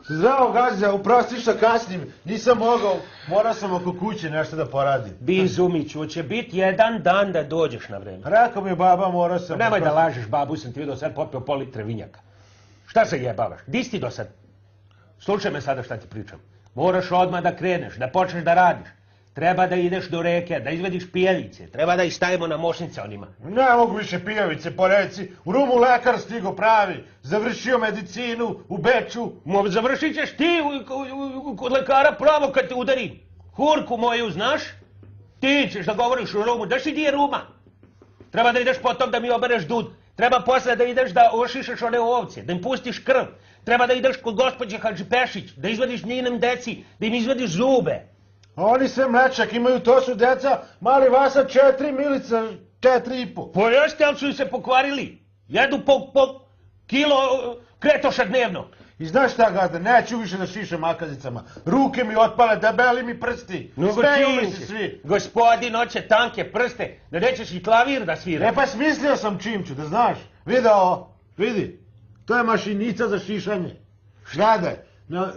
Zdravo, Gazda, uprosti što kasnim, nisam mogao, morao sam oko kuće nešto da poradim. Bizumiću, hoće biti jedan dan da dođeš na vreme. Rekao mi je baba, morao sam... Nemoj da lažeš, babu, sam ti vidio sad popio pol litre vinjaka. Šta se jebavaš? Di si ti do sad? Slušaj me sada šta ti pričam. Moraš odmah da kreneš, da počneš da radiš. Treba da ideš do reke, da izvediš pijavice. Treba da ih stavimo na mošnice onima. Ne mogu više pijavice, po reci. U Rumu lekar stigo pravi. Završio medicinu u Beču. Završit ćeš ti kod lekara pravo kad te udari. Hurku moju, znaš? Ti ćeš da govoriš u Rumu. Daš ti di je Ruma? Treba da ideš potom da mi obereš dud. Treba posle da ideš da ošišaš one ovce, da im pustiš krv. Treba da ideš kod gospođe Hadžipešić, da izvadiš njenim deci, da im izvadiš zube. Oni sve mlečak imaju, to su deca, mali Vasa 4, Milica 4,5. Pa jeste, ali su se pokvarili. Jedu po kilo kretoša dnevno. I znaš šta, Gazda, neću više da šišem makazicama. Ruke mi otpale, debeli mi prsti. Smeju mi se svi. Gospodin hoće tanke prste, da nećeš i klavir da svira. Pa smislio sam čim ću, da znaš. Vidi ovo, vidi. To je mašinica za šišanje. Gledaj,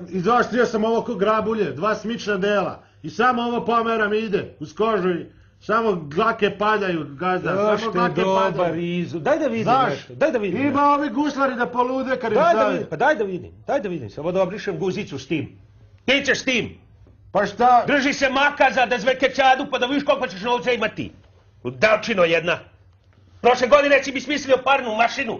izoštrio sam ovo ko grabulje, 2 smična dela. I samo ovo pomeram ide, uz kožu i samo dlake padaju, Gazda, samo dlake padaju. Dobar Izu, daj da vidim Znaš, nešto, daj da vidim. Ima ovi guslari da polude kad im stavi. Pa daj da vidim, samo da obrišem guzicu s tim. Ti ćeš s tim. Pa šta? Drži se makaza da zveke čadu pa da vidiš koliko ćeš novca imati. Udavčino jedna. Prošle godine si mi smislio parnu mašinu.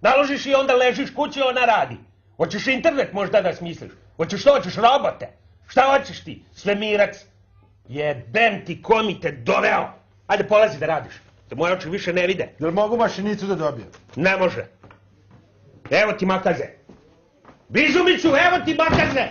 Naložiš i onda ležiš kući i ona radi. Hoćeš internet možda da smisliš? Hoćeš što? Hoćeš robote? Šta hoćeš ti? Svemirac? Jebem ti, ko mi te doveo? Ajde, polazi da radiš. Da moje oči više ne vide. Jel mogu mašinicu da dobijem? Ne može. Evo ti makaze. Bizumiću, evo ti makaze!